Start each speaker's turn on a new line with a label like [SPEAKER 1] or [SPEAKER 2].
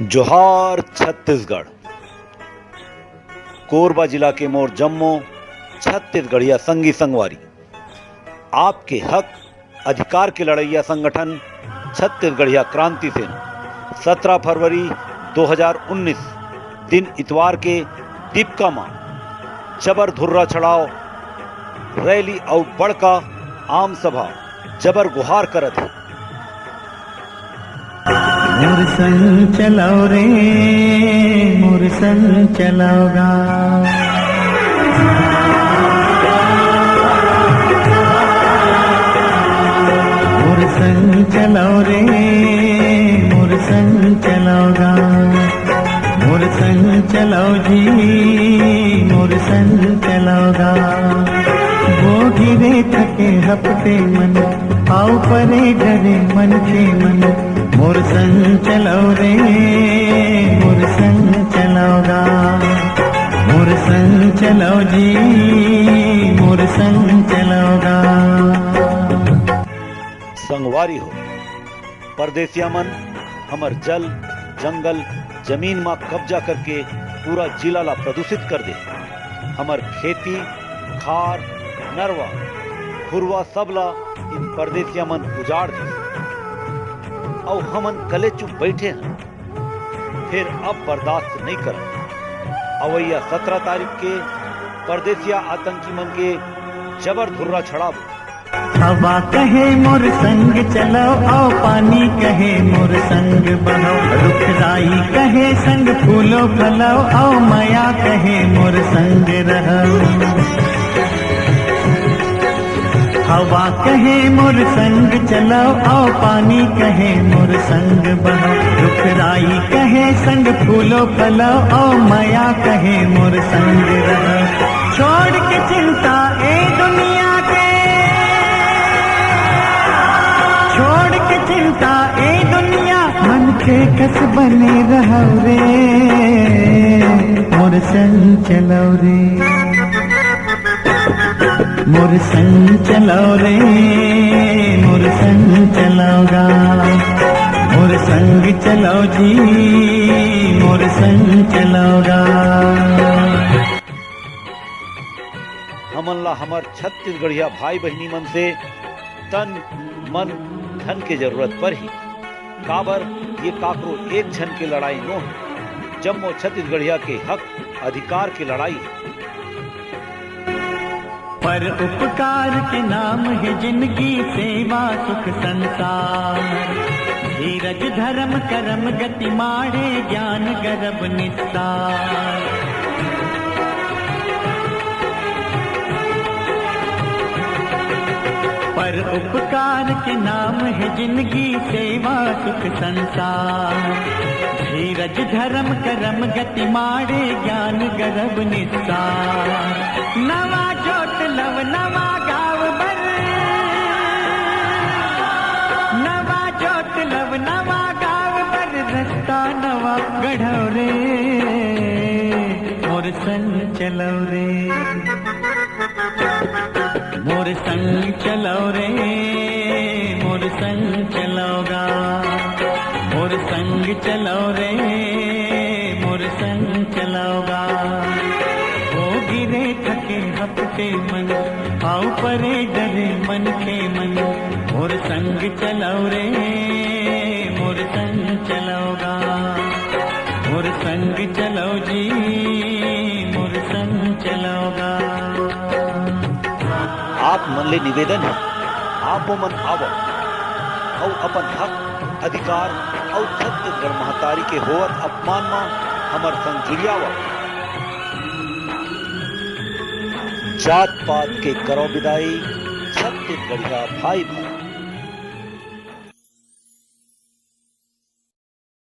[SPEAKER 1] जोहार छत्तीसगढ़। कोरबा जिला के मोर जम्मो छत्तीसगढ़िया संगी संगवारी, आपके हक अधिकार के लड़ैया संगठन छत्तीसगढ़िया क्रांति सेना 17 फरवरी 2019 दिन इतवार के दीपका मां जबर धुर्रा चढ़ाव रैली और बड़का आम सभा जबर गुहार करत है।
[SPEAKER 2] मोर संग चलाओ रे, मोर संग चलाओगा। मोर संग चलाओ रे, मोर संग चलाओगा। मोर संग चलाओ जी, मोर संग चलाओगा। वो गिरे थके हफ्ते मन, आओ परे डरे मन के मन। मोर संग चलाओ रे, मोर संग चलाओगा। मोर संग चलाओ जी, मोर संग चलाओगा।
[SPEAKER 1] संगवारी हो परदेसिया मन हमर जल जंगल जमीन में कब्जा करके पूरा जिला ला प्रदूषित कर दे। हमर खेती खार नरवा खुरवा सबला इन परदेसिया मन उजाड़ दे और हमन कले चुप बैठे हैं। फिर अब बर्दाश्त नहीं कर अवैया 17 तारीख के परदेसिया आतंकी मन के जबर धुर्रा छड़ाबो।
[SPEAKER 2] हवा कहे मोर संग चलो, आओ पानी कहे मोर संग बहो। रुखराई कहे संग फूलो फलो, आओ माया कहे मोर संग रहो। हवा कहे मोर संग चलो, आओ पानी कहे मोर संग बहो। रुखराई कहे संग फूलो फलो, आओ माया कहे मोर संग रहो। छोड़ के चिंता ए दुनिया के, छोड़ के चिंता ए दुनिया, मन के कस बने रहो रे। मोर संग चलो रे, मोर संग चलाओ रे, मोर संग चलाओगा। मोर संग चलाओ जी, मोर संग चलाओगा।
[SPEAKER 1] हमन ला हमर छत्तीसगढ़िया भाई बहनी मन से तन मन धन के जरूरत पर ही काबर ये काकरो एक झन के लड़ाई नो है, जम्मो छत्तीसगढ़िया के हक अधिकार की लड़ाई है।
[SPEAKER 2] पर उपकार के नाम है जिंदगी, सेवा सुख संसार। धीरज धर्म करम गति मारे, ज्ञान गर्भ निस्तार। पर उपकार के नाम है जिंदगी, सेवा सुख संसार। धीरज धर्म करम गति मारे, ज्ञान गर्भ निस्तार। नवा जोत लव नवा गाव बर, नवा जोत लव नवा गाव बर। रस्ता नवा गढ़ो रे, मोर संग चलो रे। मोर संग चलो रे, मोर संग चलोगा। मोर संग चलो रे, मोर संग चलोगा। हो गिरे थके हफ्ते मन, आओ परे डरे मन के मन। मोर संग चलो रे, मोर संग चलोगा। मोर संग चलो जी, मोर संग चलोगा।
[SPEAKER 1] आप मन ले निवेदन है, आप मन आवो और अपन हक अधिकार और छत्तीसगढ़ महतारी के होवत अपमान में हमर संग जुड़ियावा। जात पात के करो विदाई, छत्तीसगढ़िया भाई भाई।